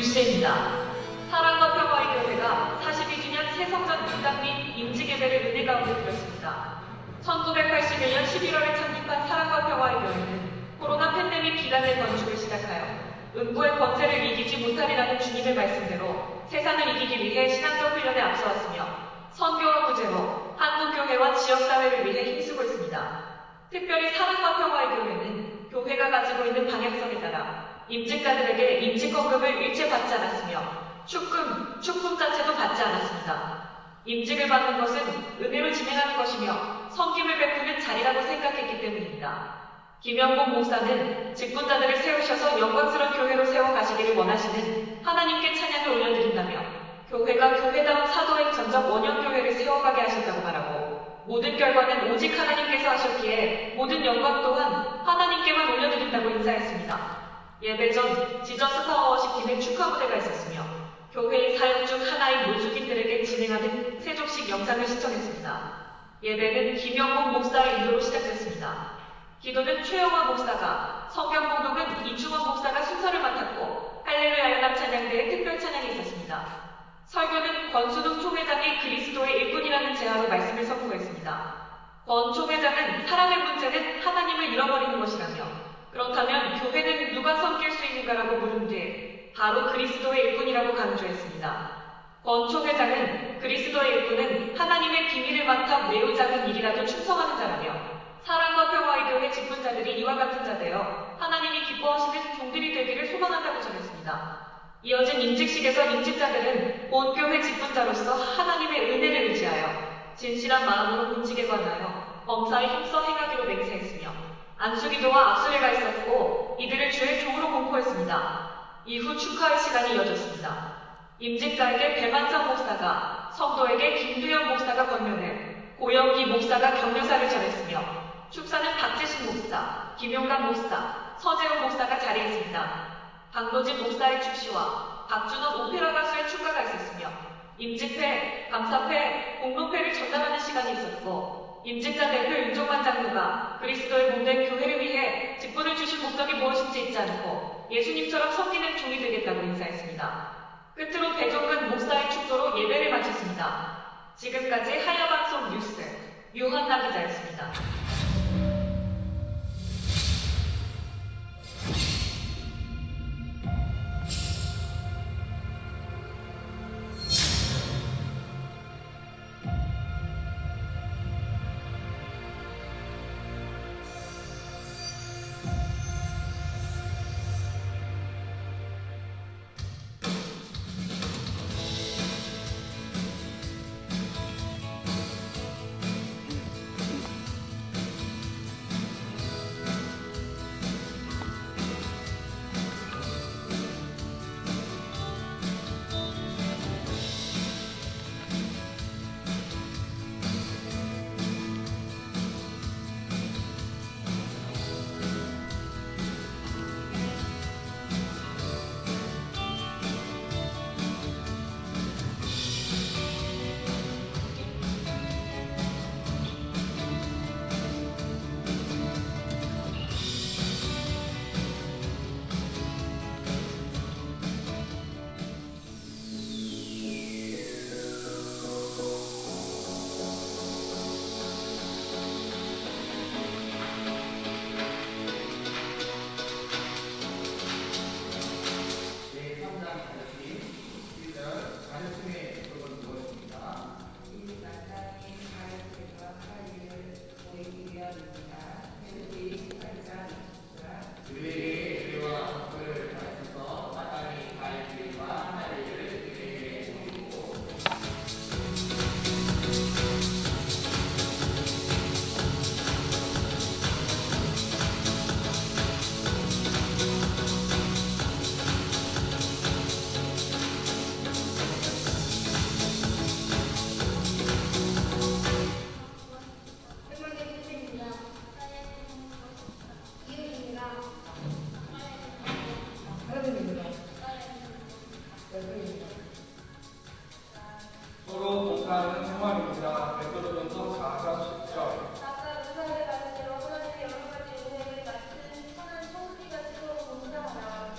뉴스입니다. 사랑과 평화의 교회가 42주년 새성전 입당 및 임직예배를 은혜 가운데 드렸습니다. 1981년 11월에 창립한 사랑과 평화의 교회는 코로나 팬데믹 기간의 건축을 시작하여 음부의 권세를 이기지 못하리라는 주님의 말씀대로 세상을 이기기 위해 신앙적 훈련에 앞서왔으며 선교와 구제로 한국교회와 지역사회를 위해 힘쓰고 있습니다. 특별히 사랑과 평화의 교회는 교회가 가지고 있는 방향성에 따라 임직자들에게 임직헌금을 일체 받지 않았으며 축품 자체도 받지 않았습니다. 임직을 받는 것은 은혜로 진행하는 것이며 섬김을 베푸는 자리라고 생각했기 때문입니다. 김영복 목사는 직분자들을 세우셔서 영광스러운 교회로 세워가시기를 원하시는 하나님께 찬양을 올려드린다며 교회가 교회다운 사도행 전적 원형교회를 세워가게 하셨다고 말하고 모든 결과는 오직 하나님께서 하셨기에 모든 영광 또한 하나님께만 올려드린다고 인사했습니다. 예배 전 지저스 파워워십 팀의 축하 무대가 있었으며 교회의 사역 중 하나인 노숙인들에게 진행하는 세족식 영상을 시청했습니다. 예배는 김영복 목사의 인도로 시작됐습니다. 기도는 최영화 목사가, 성경 봉독은 이충원 목사가 순서를 맡았고 할렐루야 연합 찬양대의 특별 찬양이 있었습니다. 설교는 권순웅 총회장이 그리스도의 일꾼이라는 제안으로 말씀을 선포했습니다. 권 총회장은 사람의 문제는 하나님을 잃어버리는 것이라며 그렇다면 교회는 누가 섬길 수 있는가라고 물은 뒤에 바로 그리스도의 일꾼이라고 강조했습니다. 권 총회장은 그리스도의 일꾼은 하나님의 비밀을 맡아 매우 작은 일이라도 충성하는 자라며 사랑과 평화의 교회 직분자들이 이와 같은 자 되어 하나님이 기뻐하시는 종들이 되기를 소망한다고 전했습니다. 이어진 임직식에서 임직자들은 본 교회 직분자로서 하나님의 은혜를 의지하여 진실한 마음으로 임직에 관하여 범사에 힘써 행하기로 맹세했으며 안수기도와 압수례가 있었고 이들을 주의 종으로 공포했습니다. 이후 축하의 시간이 이어졌습니다. 임직자에게 배만상 목사가, 성도에게 김두현 목사가 권면해 고영기 목사가 격려사를 전했으며 축사는 박재신 목사, 김용감 목사, 서재훈 목사가 자리했습니다. 박노진 목사의 축시와 박준원 오페라 가수의 축가가 있었으며 임직회, 감사회, 공로회를 전달하는 시간이 있었고 임직자 대표 윤종만 장로가 그리스도의 몸된 교회를 위해 직분을 주신 목적이 무엇인지 잊지 않고 예수님처럼 섬기는 종이 되겠다고 인사했습니다. 끝으로 배종근 목사의 축도로 예배를 마쳤습니다. 지금까지 하야방송 뉴스 유한나 기자였습니다. 서로 봉사하는 생활입니다. 베드로전서 4장 10절. 아까 의사를 가르쳐 여러분한테 여러 가지 은혜를 맡은 선한 청지가 스스로 봉사하라.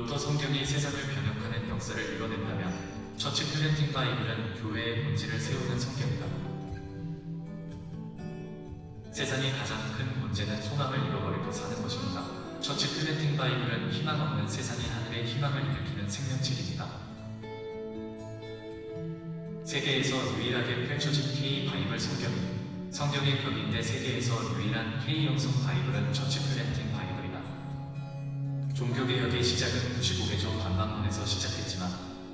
루터 성경이 세상을 변혁하는 역사를 이뤄낸다면 처치 플랜팅 바이블은 교회의 본질을 세우는 성경이다. 세상의 가장 큰 문제는 소망을 잃어버리고 사는 것입니다. 처치 플랜팅 바이블은 희망 없는 세상의 하늘의 희망을 일으키는 생명책입니다. 세계에서 유일하게 펼쳐진 K 바이블 성경의 벽인데 세계에서 유일한 K 영성 바이블은 처치 플랜팅 바이블이다. 종교개혁의 시작은 95개조 관방문에서 시작했지만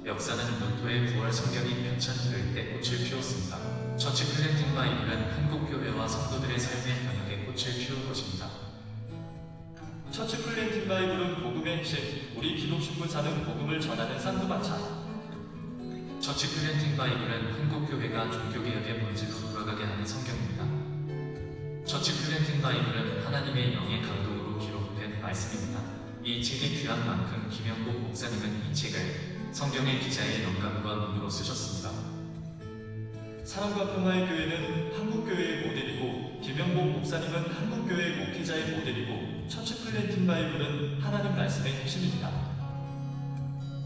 역사는 루터의 9월 성경이 편찬될 때 꽃을 피웠습니다. 처치 플랜팅 바이블은 한국교회와 성도들의 삶의 변혁에 꽃을 피울 것입니다. 처치 플랜팅 바이블은 복음의 핵심, 우리 기독 신분사는 복음을 전하는 쌍두마차. 처치 플랜팅 바이블은 한국교회가 종교개혁의 본질로 돌아가게 하는 성경입니다. 처치 플랜팅 바이블은 하나님의 영의 감동으로 기록된 말씀입니다. 이 책이 귀한 만큼 김영복 목사님은 이 책을 성경의 기자의 영감과 눈으로 쓰셨습니다. 사랑과 평화의 교회는 한국교회의 모델이고 김영복 목사님은 한국교회 목회자의 모델이고 처치 플랜팅 바이블은 하나님 말씀의 핵심입니다.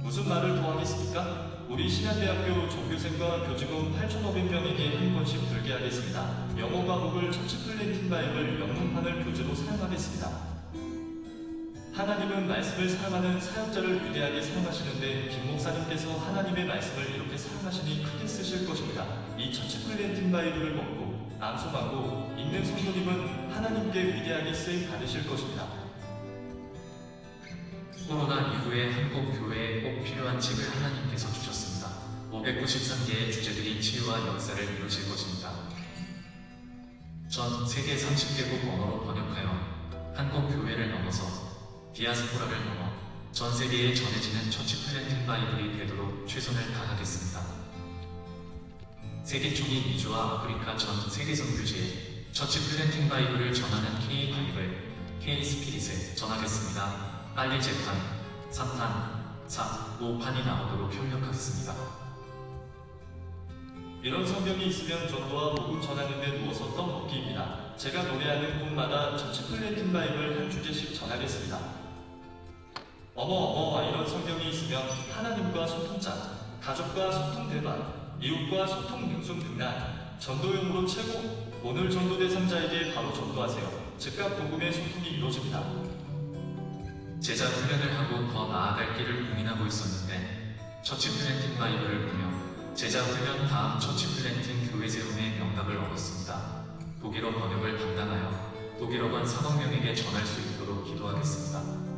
무슨 말을 더 하겠습니까? 우리 신한대학교 종교생과 교직원 8,500명에게 한 권씩 들게 하겠습니다. 영어 과목을 처치 플랜팅 바이블 영문판을 교재로 사용하겠습니다. 하나님은 말씀을 사랑하는 사역자를 위대하게 사용하시는데 김 목사님께서 하나님의 말씀을 이렇게 사용하시니 크게 쓰실 것입니다. 이 처치 플랜팅 바이블을 먹고 암송하고 읽는 성도님은 하나님께 위대하게 쓰임 받으실 것입니다. 코로나 이후에 한국 교회에 꼭 필요한 책을 하나님께서 주셨습니다. 593개의 주제들이 치유와 역사를 이루실 것입니다. 전 세계 30개국 언어로 번역하여 한국 교회를 넘어서 디아스포라를 넘어 전 세계에 전해지는 처치 플랜팅 바이블이 되도록 최선을 다하겠습니다. 세계 총리 미주와 아프리카 전 세계 선교지에 처치 플랜팅 바이블을 전하는 K 바이블, K 스피릿을 전하겠습니다. 빨리 재판, 3판, 4, 5판이 나오도록 협력하겠습니다. 이런 성경이 있으면 전도와 복음 전하는 데 누워서 떡먹기입니다. 제가 노래하는 곳마다 처치 플랜팅 바이블 한 주제씩 전하겠습니다. 어머 이런 성경이 있으면 하나님과 소통장, 가족과 소통 대박, 이웃과 소통 능숙 능란, 전도용으로 최고. 오늘 전도 대상자에게 바로 전도하세요. 즉각 복음의 소통이 이루어집니다. 제자 훈련을 하고 더 나아갈 길을 고민하고 있었는데 처치 플랜팅 바이블을 보며 제자 훈련 다음 처치 플랜팅 교회 세움의 명각을 얻었습니다. 독일어 번역을 담당하여 독일어관 4억 명에게 전할 수 있도록 기도하겠습니다.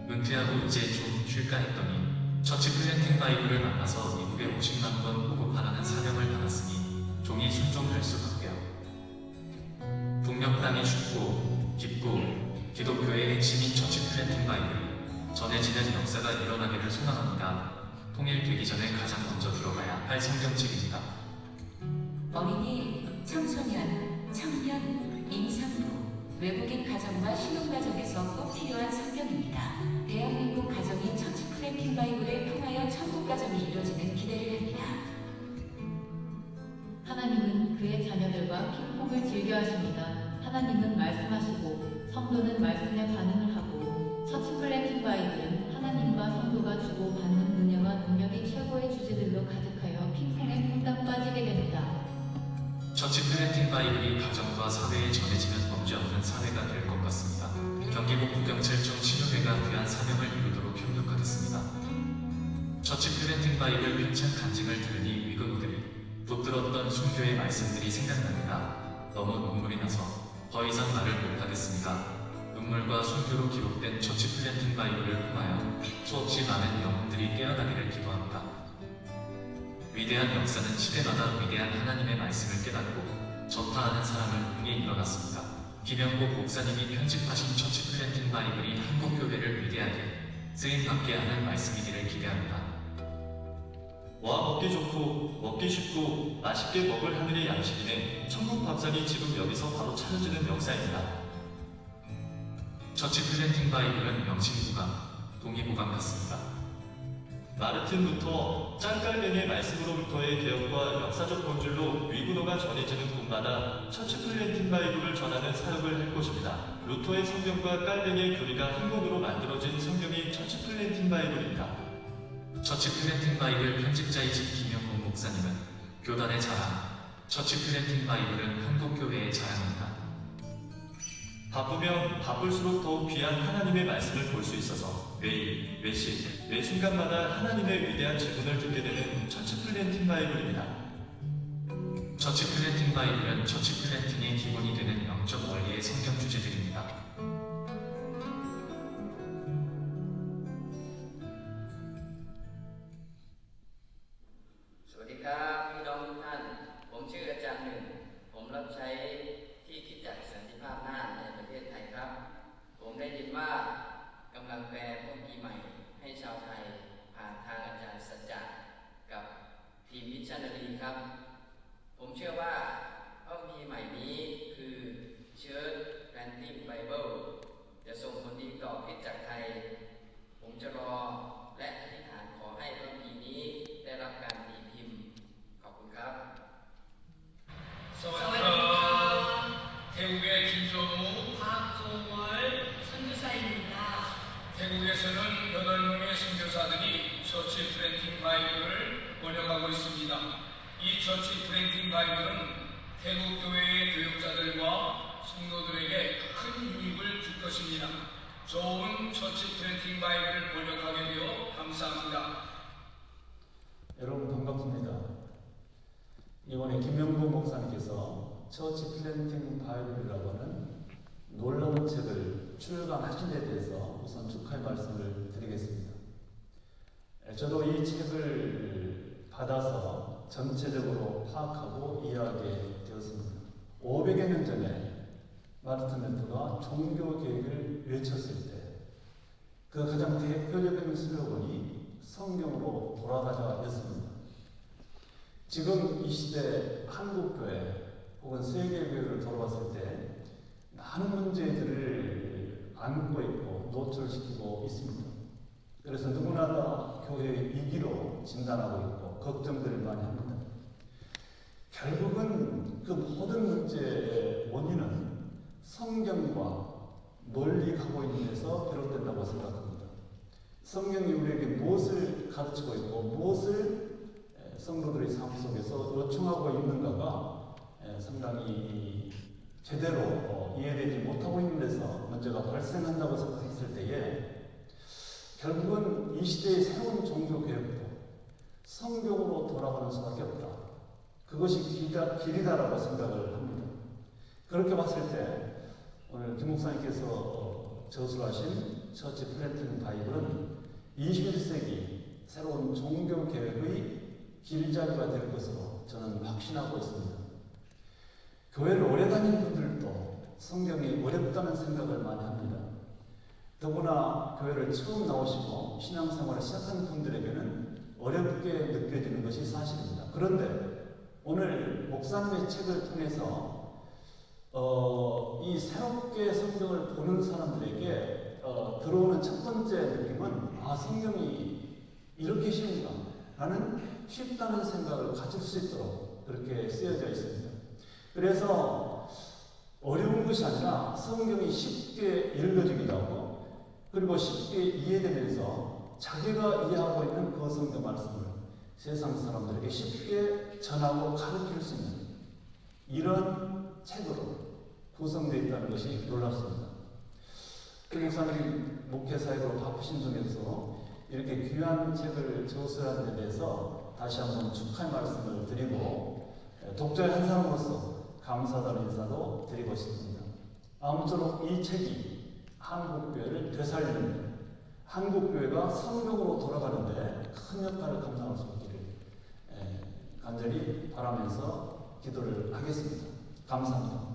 은퇴하고 이제 좀 쉴까 했더니 처치 플랜팅 바이블을 만나서 미국에 50만 권 보급하라는 사명을 받았으니 종이 순종할 수밖에요. 북녘 땅이 춥고 깊고 기독교의 핵심인 처치 플랜팅 바이블이 전해지는 역사가 일어나기를 소망합니다. 통일되기 전에 가장 먼저 들어가야 할 성경책입니다. 어린이, 청소년, 청년, 임산부, 외국인 가정과 신혼가정에서 꼭 필요한 성경입니다. 대한민국 가정이 처치 플랜팅 바이블을 통하여 천국 가정이 이루어지는 기대를 합니다. 하나님은 그의 자녀들과 핑퐁을 즐겨 하십니다. 하나님은 말씀하시고 성도는 말씀에 반응을 하고 처치 플랜팅 바이블은 하나님과 성도가 주고받는 은혜와 능력이 최고의 주제들로 가득하여 핑퐁에 퐁당 빠지게 됩니다. 처치 플랜팅 바이블이 가정과 사회에 전해지면 범죄 없는 사회가 될 것 같습니다. 경기북부경찰청 신우회가 귀한 사명을 이루도록 협력하겠습니다. 처치 플랜팅 바이블 편찬 간증을 들으니 위근우들이 붙들었던 순교의 말씀들이 생각납니다. 너무 눈물이 나서 더 이상 말을 못하겠습니다. 눈물과 순교로 기록된 처치 플랜팅 바이블을 통하여 수없이 많은 영혼들이 깨어나기를 기도합니다. 위대한 역사는 시대마다 위대한 하나님의 말씀을 깨닫고 전파하는 사람을 통해 일어났습니다. 김영복 목사님이 편집하신 처치 플랜팅 바이블이 한국교회를 위대하게 쓰임받게 하는 말씀이기를 기대합니다. 와 먹기 좋고 먹기 쉽고 맛있게 먹을 하늘의 양식이네. 천국 밥상이 지금 여기서 바로 차려지는 역사입니다. 처치 플랜팅 바이블은 명심보감, 동의보감 같습니다. 마르틴부터 짱깔뱅의 말씀으로부터의 개혁과 역사적 본질로 위구노가 전해지는 곳마다 처치 플랜팅 바이블을 전하는 사역을 할 것입니다. 루터의 성경과 깔뱅의 교리가 한 권으로 만들어진 성경이 처치 플랜팅 바이블입니다. 처치 플랜팅 바이블 편집자이신 김영국 목사님은 교단의 자랑, 처치 플랜팅 바이블은 한국교회의 자랑입니다. 바쁘면 바쁠수록 더욱 귀한 하나님의 말씀을 볼 수 있어서 매일, 매시, 매 순간마다 하나님의 위대한 질문을 듣게 되는 처치 플랜팅 바이블입니다. 처치 플랜팅 바이블은 처치 플랜팅의 기본이 되는 영적 원리의 성경 주제들입니다. สวัสดีครับพี่น้องทุกท่านผมชื่ออาจารย์หนึ่งผมรับใช้ที่คริสตจักรสันติภาพน่านในประเทศไทยครับผมได้ยินว่ากำลังแปลพระคัมภีร์ใหม่ให้ชาวไทยผ่านทางอาจารย์สัจจะกับทีมมิชชันนารีครับผมเชื่อว่าพระคัมภีร์ใหม่นี้คือ Church Planting Bible จะส่งผลดีต่อคริสตจักรไทยผมจะรอและอธิษฐานขอให้พระคัมภีร์นี้ได้รับการตีพิมพ์ขอบคุณครับ 사와디카. 태국의 김종우, 박종월 선교사입니다. 태국에서는 8명의 선교사들이 처치 프렌팅 바이블을 번역하고 있습니다. 이 처치 프렌팅 바이블은 태국 교회의 교육자들과 성도들에게 큰 유익을 줄 것입니다. 좋은 처치 프렌팅 바이블을 번역하게 되어 감사합니다. 여러분 반갑습니다. 이번에 김영복 목사님께서 처치 플랜팅 바이블이라고 하는 놀라운 책을 출간하신 데 대해서 우선 축하의 말씀을 드리겠습니다. 저도 이 책을 받아서 전체적으로 파악하고 이해하게 되었습니다. 500여 년 전에 마르틴 루터가 종교 개혁을 외쳤을 때 그 가장 대표적인 슬로건이 성경으로 돌아가자였습니다. 지금 이 시대 한국교회 혹은 세계교회를 돌아봤을 때 많은 문제들을 안고 있고 노출시키고 있습니다. 그래서 누구나 다 교회의 위기로 진단하고 있고 걱정들을 많이 합니다. 결국은 그 모든 문제의 원인은 성경과 멀리 가고 있는 데서 비롯된다고 생각합니다. 성경이 우리에게 무엇을 가르치고 있고 무엇을 성도들의 삶 속에서 요청하고 있는가가 상당히 제대로 이해되지 못하고 있는 데서 문제가 발생한다고 생각했을 때에 결국은 이 시대의 새로운 종교개혁도 성경으로 돌아가는 수밖에 없다. 그것이 길이다라고 생각을 합니다. 그렇게 봤을 때 오늘 김 목사님께서 저술하신 처치 플랜팅 바이블은 21세기 새로운 종교개혁의 길잡이가 될 것으로 저는 확신하고 있습니다. 교회를 오래 다닌 분들도 성경이 어렵다는 생각을 많이 합니다. 더구나 교회를 처음 나오시고 신앙생활을 시작한 분들에게는 어렵게 느껴지는 것이 사실입니다. 그런데 오늘 목사님의 책을 통해서 이 새롭게 성경을 보는 사람들에게 들어오는 첫 번째 느낌은 성경이 이렇게 쉬운가 라는 쉽다는 생각을 가질 수 있도록 그렇게 쓰여져 있습니다. 그래서 어려운 것이 아니라 성경이 쉽게 읽어지기도 하고 그리고 쉽게 이해되면서 자기가 이해하고 있는 그 성경 말씀을 세상 사람들에게 쉽게 전하고 가르칠 수 있는 이런 책으로 구성되어 있다는 것이 놀랍습니다. 김 목사님 목회 사역으로 바쁘신 중에서 이렇게 귀한 책을 저술한 데 대해서 다시 한번 축하의 말씀을 드리고 독자의 한 사람으로서 감사하다는 인사도 드리고 싶습니다. 아무쪼록 이 책이 한국교회를 되살리는 한국교회가 성경으로 돌아가는데 큰 역할을 감당할 수 있기를 간절히 바라면서 기도를 하겠습니다. 감사합니다.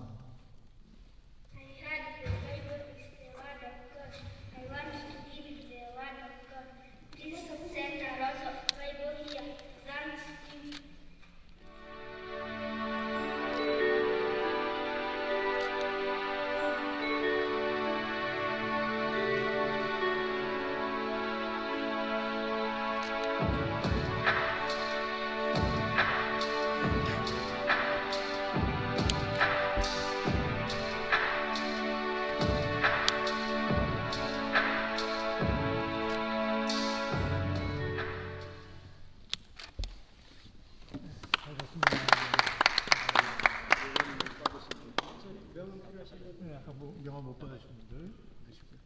I heard the Bible is the word of God. I want to live the word of God. Please send a lot of Bible here. Thanks. 네, 아까 영화 못 받으신 분들 되시고요.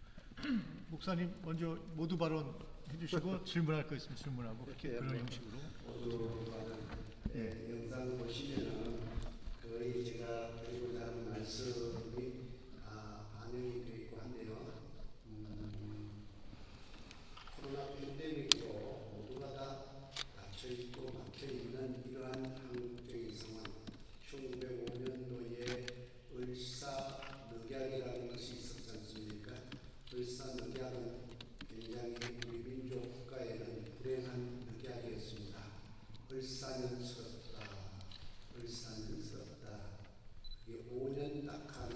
목사님 먼저 모두 발언 해주시고 질문할 거 있으면 질문하고 그렇게 그런 형식으로. 모두 받은 영상 보시면은 거의 제가 드리고자 하는 말씀이 반영이 되어 있고 한데요. 코로나 팬데믹으로 모두가 다 닫혀있고 막혀있는 이러한 한국적인 상황, 1905년도에 을사늑약이라는 것이 있었지 않습니까? 을사늑약은 굉장히 우리 민족 국가에는 불행한 늑약이었습니다. 을사년스럽다. 을사년스럽다. 그게 5년 딱 하는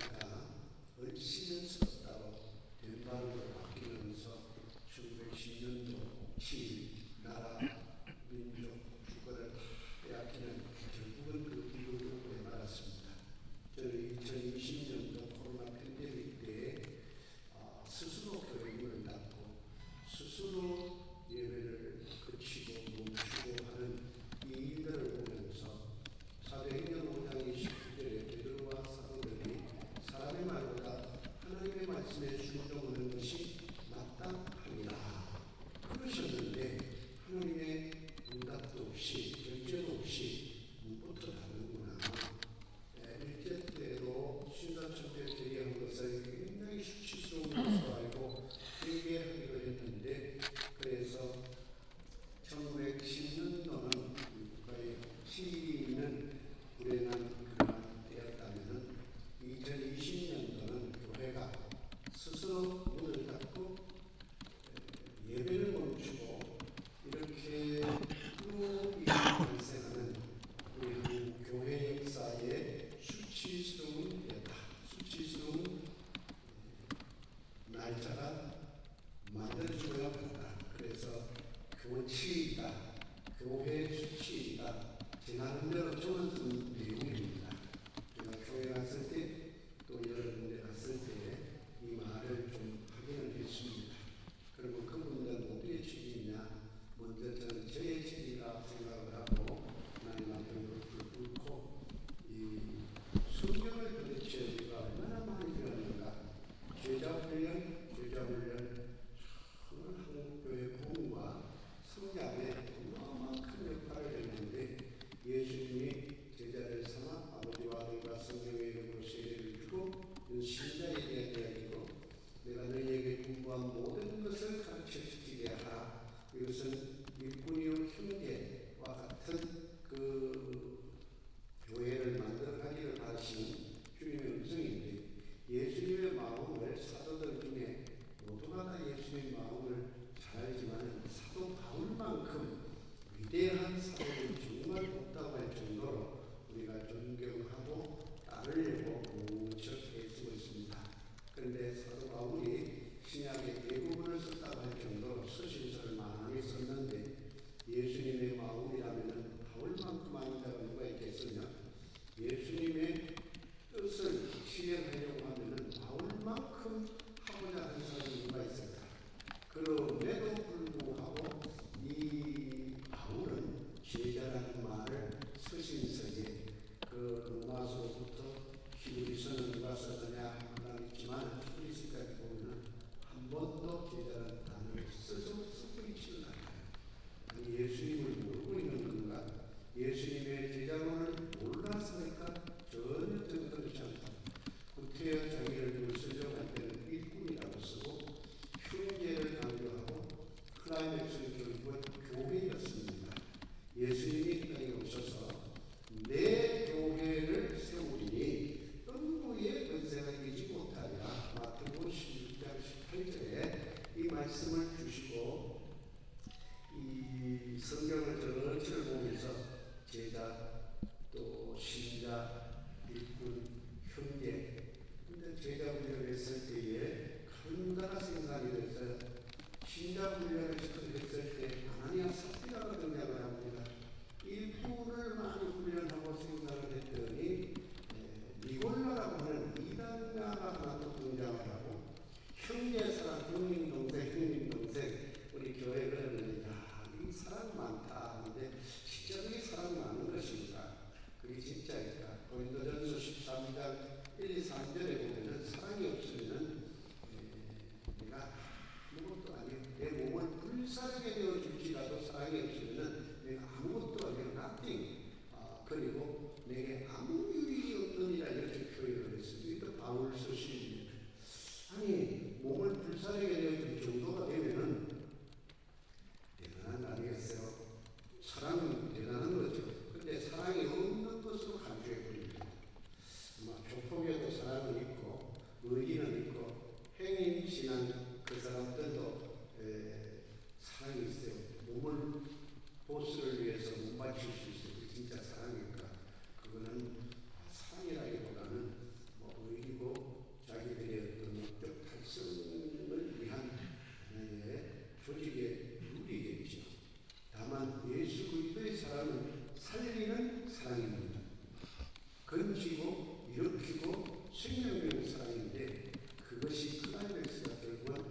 생명사인데 그것이 클라이맥스가 결국은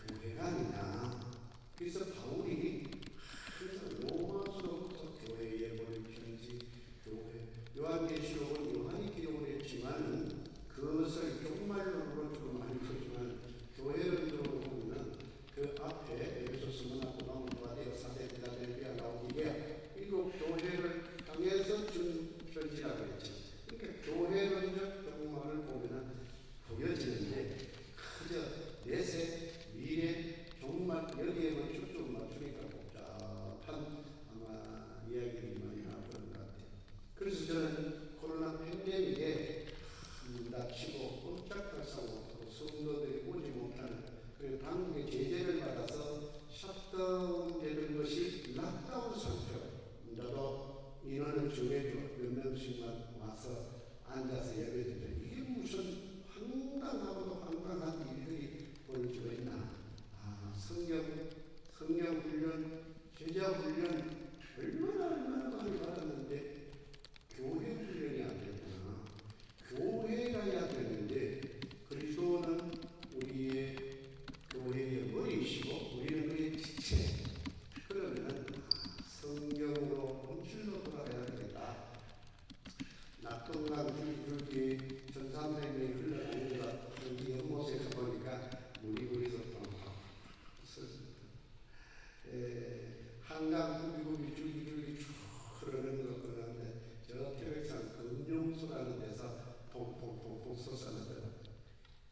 교회가 아니냐. 그래서 바울이 항상 로마서부터 교회에 보낸 편지, 교회, 요한계시록은 요한이 기록을 했지만 그것을 종말론으로 좀 많이 풀지만 교회론적으로 보면 그 앞에 에베소서, 스무나, 고린도, 사대, 필라델피아, 라오디게아 이거 교회를 향해서 준 편지라고 했죠. 그러니까 교회론적 종말을 보면 보여지는데 그저 내세, 미래, 종말 여기에만 초점을 맞추니까 복잡한 아마 이야기들이 많이 나오는 것 같아요. 그래서 저는 코로나 팬데믹에 다치고 꼼짝할 수 못하고 성도들이 오지 못하는 그리고 당국의 제재를 받아서 셧다운되는 것이 락다운 상태로 저도 인원을 정해줘 몇 명씩만 와서 앉아서 예배드려 이게 무슨 황당하고도 황당한 일들이 벌어지고 있나. 성령 훈련, 제자 훈련 얼마나 많이 받았는데 교회 훈련이 안 됐구나. 교회가 해야 되는데 그리스도는 우리의 교회의 머리이시고 우리는 그의 지체. 그러면 성경으로 본질로 돌아가야 되겠다. 낙동강 줄기 1300명이 흘러가는 것 여기 연못에 가보니까 물이 그리서 한강 구비구비 줄기줄기 쭉 흐르는 것 그런데 저 태백산 금룡수라는 데서 퐁퐁퐁퐁 솟아나더라.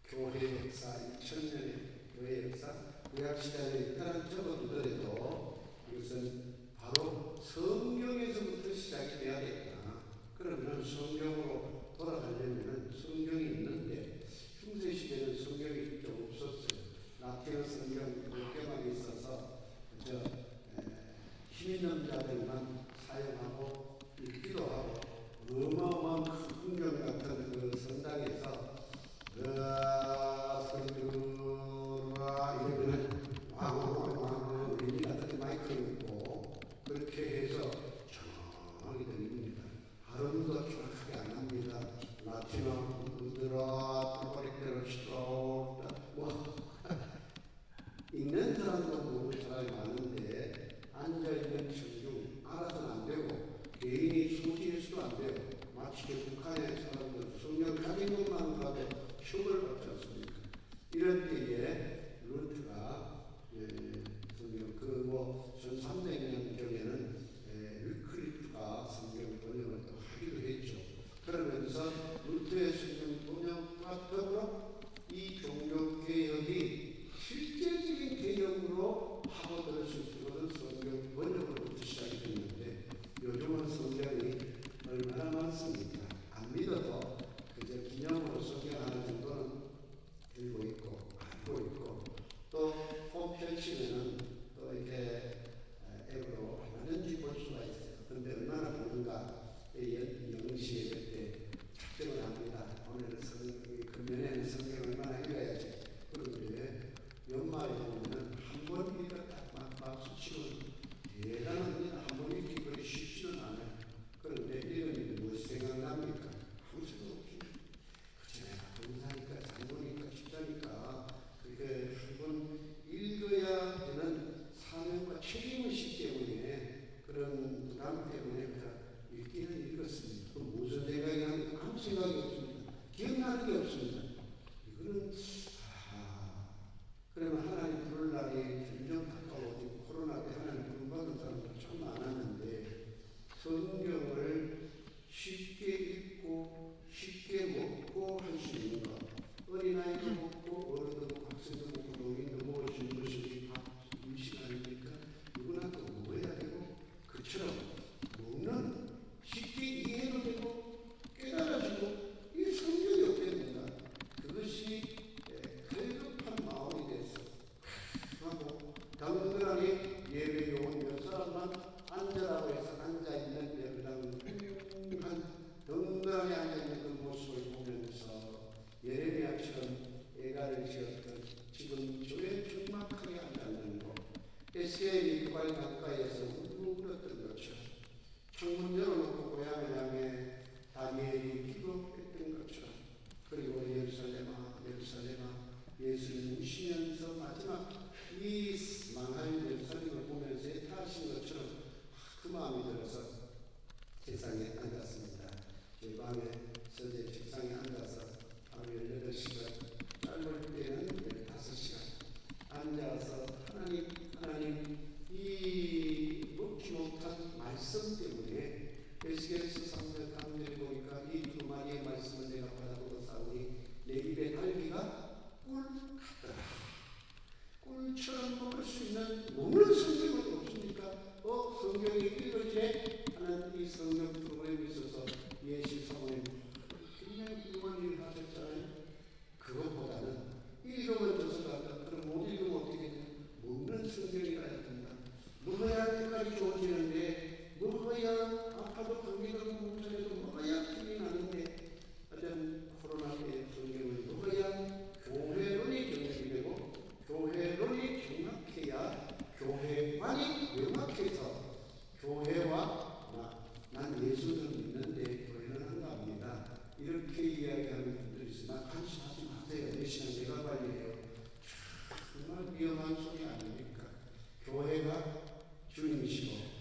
교회 역사 2000년의 교회 역사 구약시대에 일단 접어두더라도 이것은 바로 성경에서부터 시작이 돼야 되겠다. 그러면 성경으로 돌아가려면 성경이 있는데 중세시대는 성경이 좀 없었어요. 라틴어 성경 몇 개만 있어서 힘 있는 자들만 사용하고 읽기도 하고 어마어마한 큰 풍경 같은 그 성당에서 서두라 이러면은 왕왕왕 우리 같은 마이크를 있고 그렇게 해서 정확하게 들립니다. 발음도 정확하게 안 합니다. 라틴어 으드라 또리테로 시도 뭐 읽는 사람도 모르는 사람이 많은데 앉아있는 청중 알아서는 안 되고 개인이 수지해서도 안 돼요. 마치 북한의 사람들 성경 가진 것만 가도 흉을 받지 않습니까? 이런 때에 루트가 성경 그뭐 1300년 경에는 위클리프가 성경 번역을 또 하기도 했죠. 그러면서 루트의 성경 번역과 더불어 이 종교개혁이 실제적인 개혁으로 파고들 수 있는 것은 성경 번역으로부터 시작이 됐는데 요즘은 성경이 얼마나 많습니까? 안 믿어도 그저 기념으로 소개하는 정도는 들고 있고 알고 있고 또 홈페이지에는 또 이렇게 앱으로 얼마든지 볼 수가 있어요. 그런데 얼마나 보는가 영시 예배 때 작정을 합니다. 오늘은 금년에는 성경 얼마나 읽어야지. 그런데 연말에 보면은 한 번 읽었다 박수 치고 대단합니다. 한 번 읽기 그리 쉽지는 않아요. 그런데 읽으면 무엇이 생각납니까? 아무 생각 없습니다. 그치 내가 동사니까 장모니까 집사니까 그게 한 번 읽어야 되는 사명과 책임의식 때문에 그런 부담 때문에 읽기는 읽었습니다. 그럼 무슨 생각이 나니까 아무 생각이 없습니다. 기억나는 게 없습니다. 이거는 그러면 하나님 부를 날이 점점 가까워지고 코로나 때 하나님 부름 받은 사람들 참 많았는데 성경을 쉽게 읽고 쉽게 먹고 할 수 있는 것 어린아이도 먹고 어른도 학생도 먹고 노인도 먹을 수 있는 것이 음식 아닙니까? 누구나 또 먹어야 되고 그처럼 먹는 쉽게 이해도 되고 깨달아지고 이 성경이 어땠는가 그것이 있어요. 나 간섭하지 마세요. 내 시간 내가 관리해요. 정말 위험한 소리 아닙니까? 교회가 주님이시고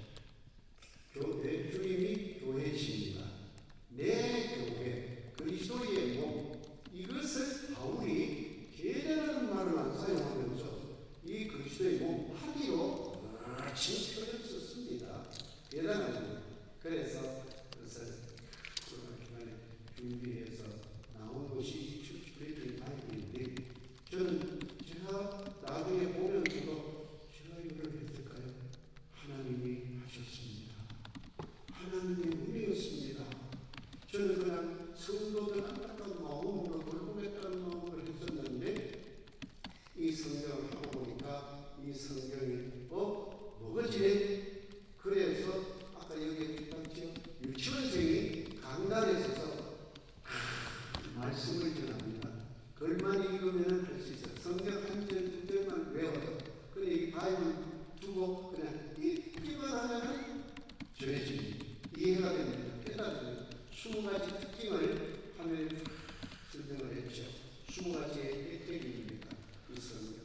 내 주님이 교회이십니다. 내 교회 그리스도의 몸 이것을 바울이 대단한 말을 안 사용하면서 이 그리스도의 몸 하기로 멋진 표현을 썼습니다. 대단합니다. 그래서 그것을 기간에 준비해서 나온 것이 처치 프렌팅 바이블인데 저는 제가 나중에 보면서도 제가 이걸 했을까요? 하나님이 하셨습니다. 하나님의 은혜였습니다. 저는 그냥 성도들 안타까운 마음으로 돌보겠다는 마음을 했었는데 이 성경을 하고 보니까 이 성경이 뭐가지네? 그래서 아까 여기 있었죠? 유치원생이 강단에 서서 말씀을 전합니다. 글만 읽으면 할 수 있어요. 성경 한 절, 두 절만 외워도 그냥 이 바이블 두고 그냥 읽기만 하면 전해집니다. 이해가 됩니다. 깨달아집니다. 20가지 특징을 하늘 설명을 했죠. 20가지의 혜택입니다. 이 성경.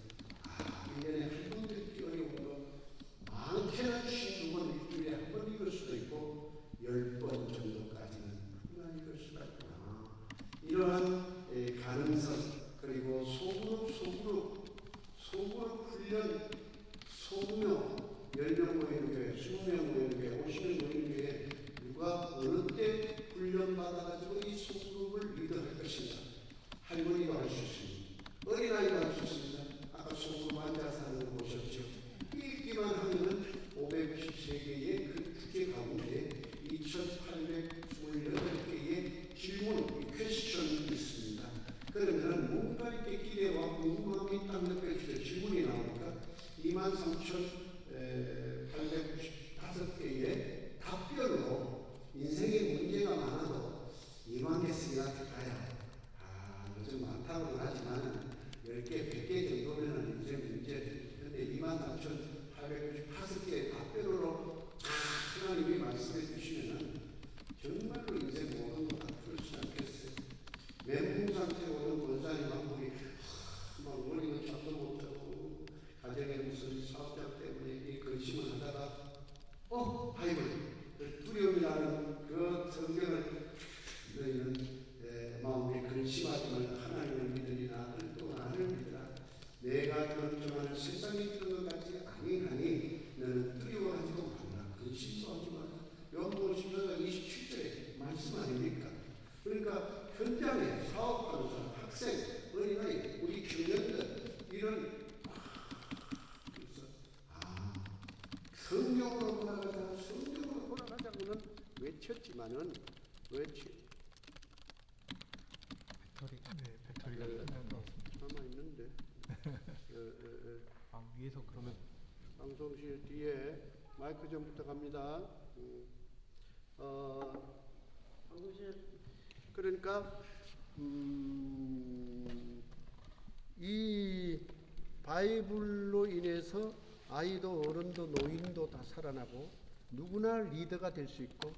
1년에 한 번 듣기 어려운 거 많게는 12번 일주일에 한 번 읽을 수도 있고 10번 정도까지는 하나 읽을 수가 있구나. 이러한 가능성 그리고 소그룹 훈련 소규모 10명 모이는 교회, 20명 모이는 교회, 50명 모이는 교회 누가 어느 때 훈련 받아가지고 이 소그룹을 리더할 것인가. 할머니도 할 수 있습니다. 어린아이도 할 수 있습니다. 아까 소그룹 앉아서 하는 거 보셨죠? 읽기만 하면 593개의 그 주제 가운데 2828개의 질문, 퀘스천이 있습니다. 그러면 뭔가 이렇게 기대와 궁금함이 딱 느껴지죠. 질문이 나오니까 23,895개의 답변으로 인생에 문제가 많아도 2만 개 쓰기나 될까요? 요즘 많다고는 하지만 10개, 100개 정도면 인생 문제죠. 근데 23,895개의 답변으로 하나님이 말씀해 주시면 정말로 인생 모든 거 다 풀지 않겠어요. 멘붕 상태에 오는 권사님 한 분이 막 머리는 잠도 못 자고 가정에 무슨 사업자 때문에 이 근심을 하다가 바이블 두려움이라는 그 성경을 너희는 마음에 근심하지만 하나님을 믿으리라 또 나를 믿으라. 내가 결정하는 세상에 있던 것 같지 아니하니 너는 두려워하지도 말라. 근심도 하지 마라. 요한복음 14장 27절에 말씀 아닙니까? 그러니까 현장에 사업하는 사람, 학생, 어린아이, 우리 청년들 이런 성경으로 돌아가자, 성경으로 돌아가자고는 외쳤지만은 배터리가 아마 있는데 위에서 그러면 방송실 뒤에 마이크 좀 부탁합니다. 방송실 그러니까 이 바이블로 인해서 아이도 어른도 노인도 다 살아나고 누구나 리더가 될 수 있고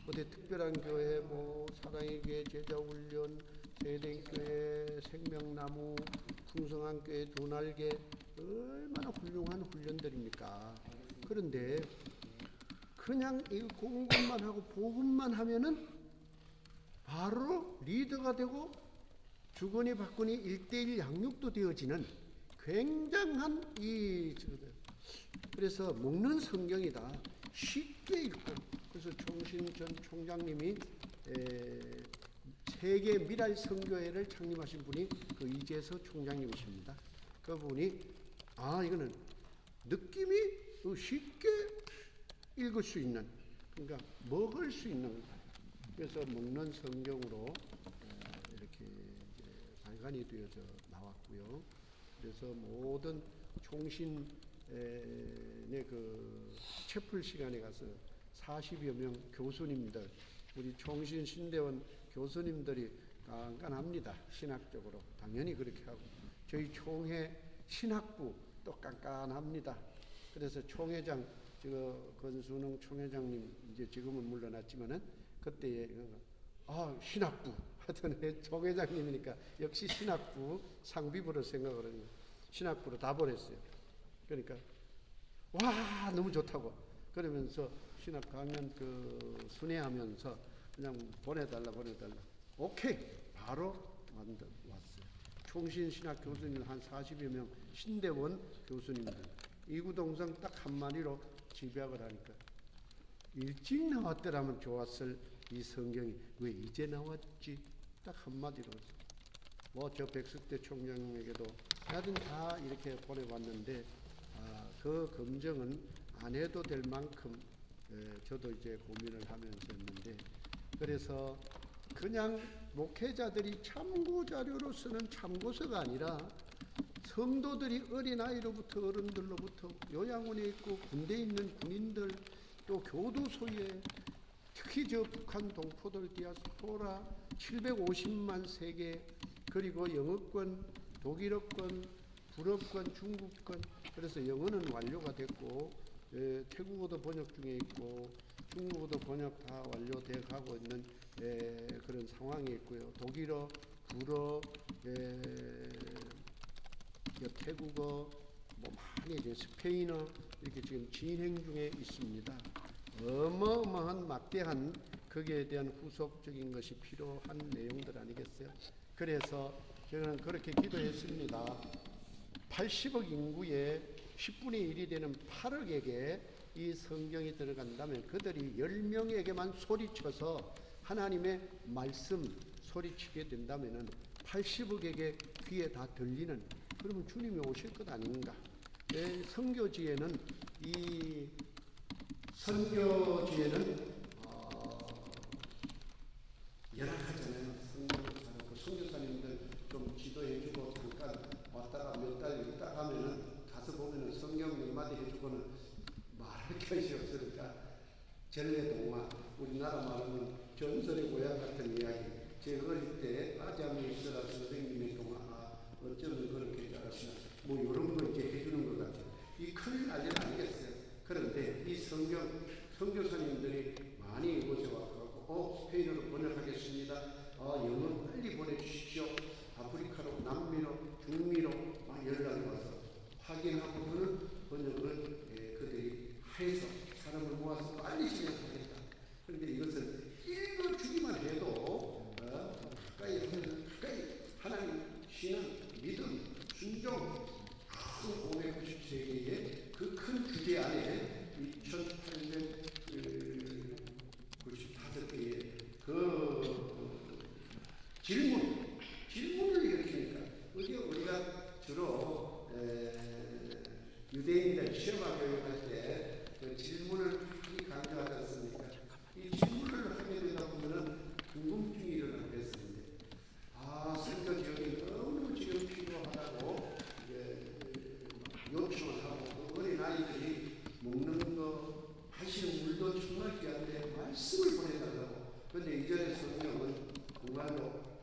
어디 특별한 교회 뭐 사랑의 교회 제자훈련 세대교회 생명나무 풍성한 교회 두날개 얼마나 훌륭한 훈련들입니까. 그런데 그냥 이거 공부만 하고 복음만 하면은 바로 리더가 되고 주거니 받거니 1대1 양육도 되어지는 굉장한 그래서 먹는 성경이다. 쉽게 읽고 그래서 총신 전 총장님이 세계 미랄 선교회를 창립하신 분이 그 이재서 총장님이십니다. 그분이 이거는 느낌이 쉽게 읽을 수 있는 그러니까 먹을 수 있는 그래서 먹는 성경으로 이렇게 발간이 되어져 나왔고요. 그래서 모든 총신의 그 채플 시간에 가서 40여 명 교수님들 우리 총신 신대원 교수님들이 깐깐합니다. 신학적으로 당연히 그렇게 하고 저희 총회 신학부 또 깐깐합니다. 그래서 총회장 권순웅 총회장님 이제 지금은 물러났지만은 그때에 신학부 하여튼 총회장님이니까 역시 신학부 상비부로 생각을 하는 거예요. 신학부로 다 보냈어요. 그러니까 와 너무 좋다고 그러면서 신학 강연 순회하면서 그냥 보내달라 오케이 바로 왔어요. 총신 신학 교수님 한 40여 명 신대원 교수님들 이구동성 딱 한마디로 집약을 하니까 일찍 나왔더라면 좋았을 이 성경이 왜 이제 나왔지 딱 한마디로 뭐 저 백석대 총장에게도 하여튼 다 이렇게 보내왔는데 그 검증은 안 해도 될 만큼 저도 이제 고민을 하면서 했는데 그래서 그냥 목회자들이 참고자료로 쓰는 참고서가 아니라 성도들이 어린아이로부터 어른들로부터 요양원에 있고 군대에 있는 군인들 또 교도소에 특히 저 북한 동포들 디아스포라 750만 세계 그리고 영어권, 독일어권, 불어권, 중국권 그래서 영어는 완료가 됐고 태국어도 번역 중에 있고 중국어도 번역 다 완료돼 가고 있는 그런 상황이 있고요. 독일어, 불어, 태국어, 뭐 많이 이제 스페인어 이렇게 지금 진행 중에 있습니다. 어마어마한 막대한 거기에 대한 후속적인 것이 필요한 내용들 아니겠어요? 그래서 저는 그렇게 기도했습니다. 80억 인구의 10분의 1이 되는 8억에게 이 성경이 들어간다면 그들이 10명에게만 소리쳐서 하나님의 말씀 소리치게 된다면 80억에게 귀에 다 들리는 그러면 주님이 오실 것 아닌가. 선교지에는 이 선교지에는 열악하잖아요. 선교사님들 좀 지도해주고 잠깐 왔다가 몇 달 있다 가면은 가서 보면은 성경 몇 마디 해주고는 말할 것이 없으니까 전래동화 우리나라 말하면 전설의 고향 같은 이야기. 제 어릴 때 아자미스라 선생님의 동화 어쩌면 그렇게 잘하시나 뭐 이런 거 이제 해주는 것 같아요. 이 큰일 날 일 아니겠어요. 그런데 이 선교사님들이 많이 이곳에 와서 스페인어로 번역하겠습니다. 영어 빨리 보내주십시오. 아프리카로, 남미로, 중미로 막 연락이 와서 확인하고는 번역을 그들이 해서 사람을 모아서 빨리 진행하겠다. 그런데 이것은 읽어주기만 해도 가까이 하나님 신앙, 믿음, 순종 590세기의 그 큰 규제 안에 2895개의 그 질문을 일으키니까 우리가 주로 유대인들 시험화 교육할 때 그 질문을 많이 강조하지 않습니까? 이 질문을 하게 되다 보면은 궁금증이 일어나게 했었는데 선교 지역이 너무 지금 필요하다고 요청을 하고 어린 아이들이 먹는 거 마시는 물도 정말 귀한데 말씀을 보내달라고. 그런데 이전의 성경은 정말로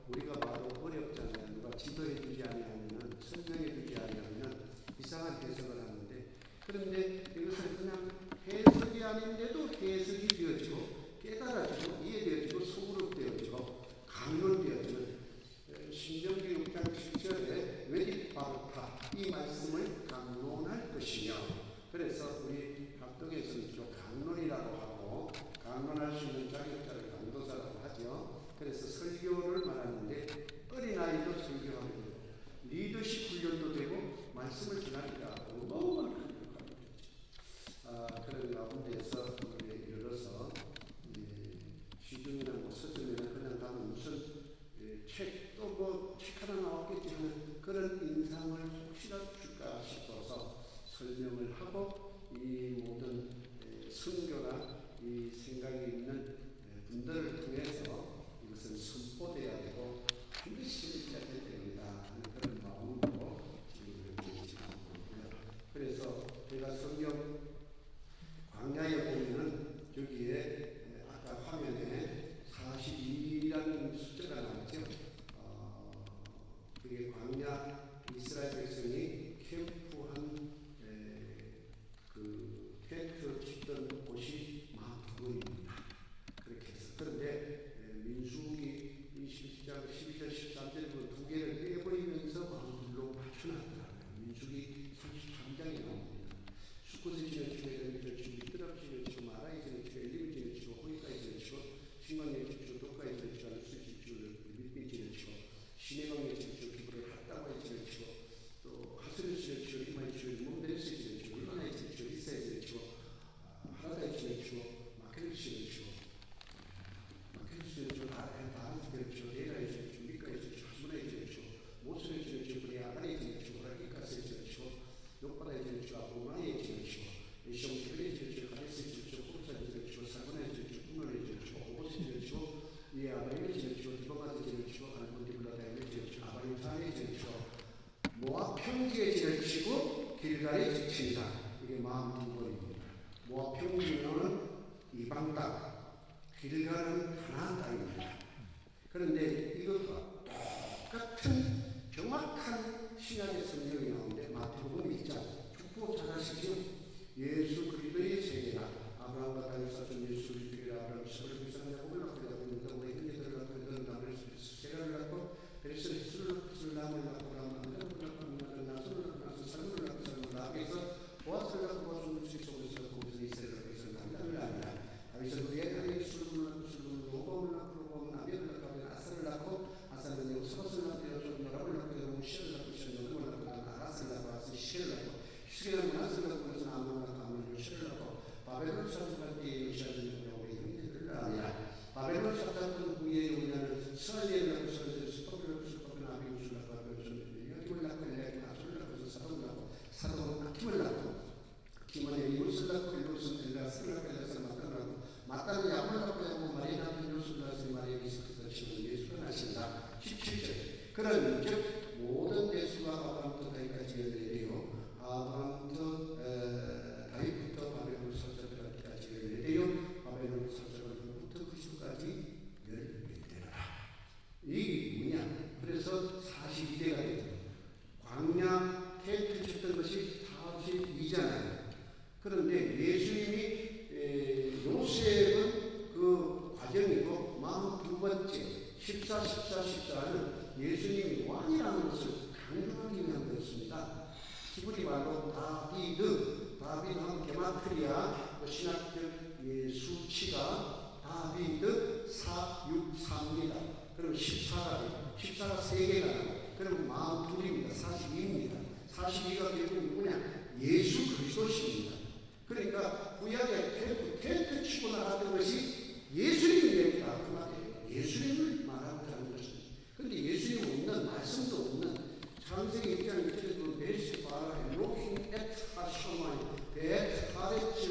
우리가 봐도 어렵잖아요. 누가 지도해 주지 아니하면 설명해 주지 아니하면 이상한 해석을 하는데 그런데 이것을 그냥 해석이 아닌데도 해석이 되어지고 깨달아지고 이해되어지고 소그룹되어지고 강론되어지는 신명기 6장 7절에 웨디파르타 이 말씀을 강론할 것이며 그래서 우리 합동에서는 주로 강론이라고 하고 강론할 수 있는 자격자를 강도사라고 하죠. 그래서 설교를 말하는데 어린아이도 설교하게 되고 리더십 훈련도 되고 말씀을 전하니까 어마어마한 그런 가운데서 열어서 시중이나 뭐 서점이나 그냥 가면 무슨 책 또 뭐 책 하나 나왔겠지만 그런 인상을 혹시라도 줄까 싶어서 설명을 하고 이 모든 선교나 이 생각이 있는 분들을 통해서 이것은 선포돼야 되고 반드시 해야 됩니다 하는 그런 마음으로 지금 하고 있고요. 그래서 제가 성경 광야에 보면은 저기에 아까 화면에 42라는 숫자가 나왔죠. 그게 광야 이스라엘 백성이 캠프한 그 텐트 짓던 곳이 42군입니다. 그렇게 해서 그런데 민수기 20장 이방 땅, 길가는 가나안 땅입니다. 그런데 이것과 똑같은 정확한 신약의 성경이 나오는데 마태복음 1장 축복 잘 아시죠? 예수 그리스도의 세계라 아브라함과 다윗과 전 예수 그리스도의 아브라함 이삭을 비상하고 올라가다 보니까 우리 형제들을 낳고 이런 나무를 세가를 낳고 그래서 예수를 낳고 술 나무를 낳고 나무를 낳고 나무를 낳고 사람을 낳고 사람을 낳고 해서 보아스를 낳고 보아스를 속에서 거기서 이스라엘을 낳고 이스라엘 남자를 낳느라 다윗은 우리의 하나님의 술을 낳고 술을 로범을 낳고 로범은 아비를 낳고 아사를 낳고 아사는 여호사밧을 낳고 여호사밧을 낳고 시를 낳고 시를 노동을 낳고 아라스를 낳고 아라스 시를 낳고 시를 문화스를 낳고 그래서 아몬을 낳고 아몬을 시를 낳고 바벨론 사람들 때에 요시아를 낳고 우리 형제들을 낳으니라 바벨론 사람들 후에 우리는 스알리를 낳고 스알리를 스토프를 낳고 스토프는 아비우스를 낳고 아비우스는 여김을 낳고 엘리야김은 아솔을 낳고 사돈을 낳고 사돈은 아킴을 낳고 아킴은 엘리우스를 낳고 엘리우스는 엘리야스를 낳고 엘리야스는 마따를 낳고 마따는 야곱을 낳고 야곱 마리아는 엘리우스를 낳고 마리아는 이스크리스도를 낳고 예수를 낳으신다. 17절 그런즉 모든 예수가 아브라함부터 다윗까지 열내려 아브라함부터 다윗부터 바벨론 설정까지 열내려 바벨론 설정부터 그리스도까지 열내려라. 이게 뭐냐? 그래서 42대가 되죠. 광야 텐트 쳤던 것이 42잖아요. 그런데 예수님이 요셉은 그 과정이고 42번째 14는 예수님이 왕이라는 것을 강조하기 위한 것입니다. 히브리 말로 다비드는 게마트리아 신학적 수치가 다비드 463입니다. 그럼 14가 3개가 나와요. 그럼 42입니다. 42입니다. 42가 결국 뭐냐? 예수 그리스도십니다. 그러니까 구약의 텐트 치고 나가던 것이 예수님입니다. 그 말이에요. 예수님을 말하고 하는 것입니다. 그런데 예수님 없는 말씀도 없는 창세기 1장 1절에도 베스바라 looking at 하셔마이 베트 하레츠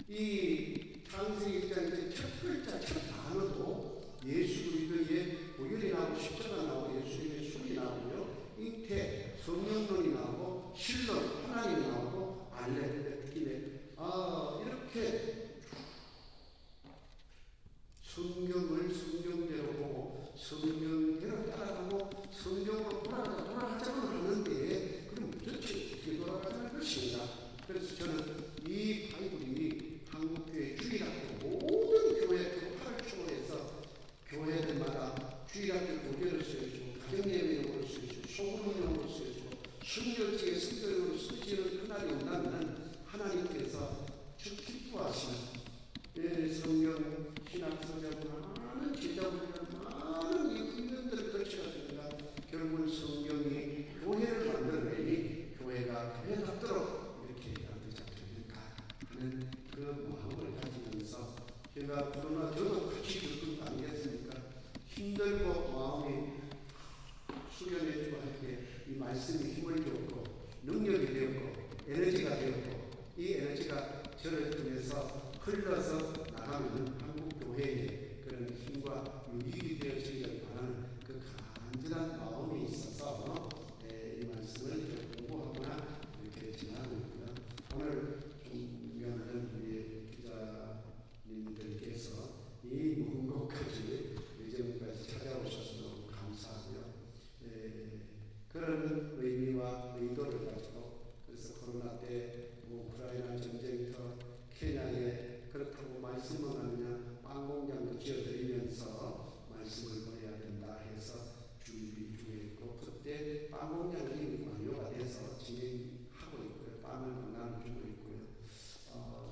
이 창세기 1장 1절 첫 글자 첫 단어도 예수 그리스도의 보혈이 나오고 십자가 나오고 예수님의 손이 나오고요. 잉태 성령론이 나오고 신론 하나님이 나오고 알레르기네 이렇게 성경을 성경대로 보고 성경대로 따라가고 성경으로 돌아가자고 하는데 그럼 도대체 어떻게 돌아가자는 것인가? 그래서 저는 이 바이블이 한국교회 주일학교 모든 교회 교파를 초월해서 교회들마다 주일학교 교계를 쓰여주고 가정예배용으로 쓰여주고 소금용으로 쓰여주고 순결지에 성결용으로 쓰여지는 그날이 온다면 하나님께서 기뻐하시는 성경 신학 성경 많은 제자분들 많은 이분들을 거쳐가지고 결국은 성경이 교회를 만들어내니 교회가 교회답도록 이렇게 잡혀있는가 하는 그 마음을 가지면서 제가 그러나 저도 같이 듣는 거 아니겠습니까? 힘들고 마음이 수련해주고 할 때 이 말씀이 힘을 줬고 능력이 되었고 에너지가 되었고 이 에너지가 저를 통해서 흘러서 나가면 한국 교회에 그런 힘과 유익이 되어지기를 바라는 그 간절한 마음이 있어서 이 말씀을 공부하거나 이렇게 지나고 있고요. 오늘 존경하는 우리 기자님들께서 이 먼 곳까지 의정부까지 찾아오셔서 너무 감사하고요. 그런 의미와 의도를 가지고 그래서 코로나 때 우크라이나 전쟁터 케냐에 그렇다고 말씀을 하느냐 빵공장도 지어드리면서 말씀을 보내야 된다 해서 준비 중에 있고 그때 빵공장이 완료가 돼서 진행하고 있고요. 빵을 나눠주고 있고요.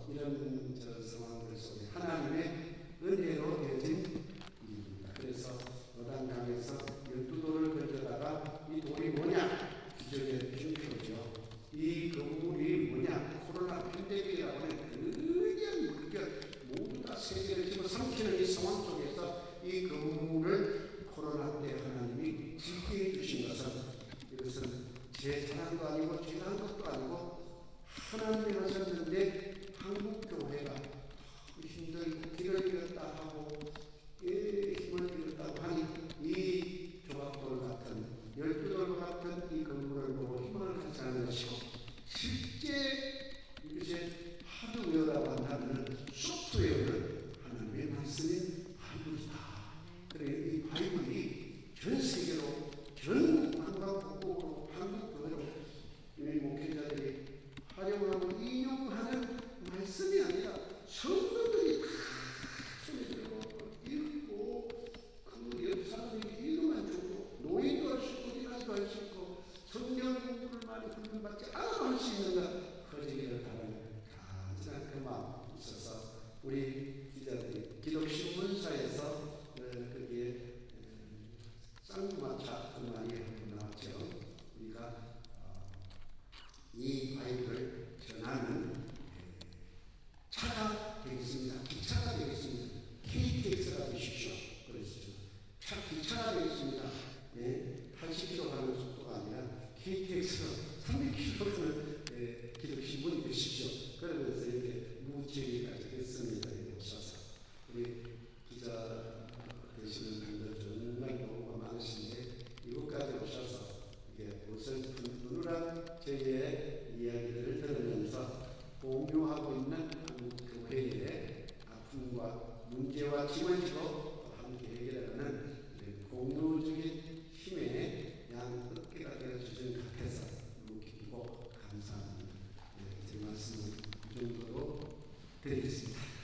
이런 상황들 속에 하나님의 은혜로 되어진 일입니다. 그래서 요단강에서 12돌을 건져다가 이 돌이 뭐냐? 기적의 흉표죠. 이 건물이 뭐냐? 코로나 팬데믹이라고 하는 그냥 물결 모두 다 세계를 집어삼키는 이 상황 속에서 이 건물을 코로나 때 하나님이 짓게 해주신 것은 이것은 제 자랑도 아니고 제가 한 것도 아니고 하나님이 하셨는데 한국 교회가 힘들고 길을 잃었다 하고 힘을 잃었다고 하니 이 조각돌 같은 12돌 같은 이 건물을 보고 힘을 갖지 않은 것이고 실제 이것이 하드웨어라 정도로 드리겠습니다.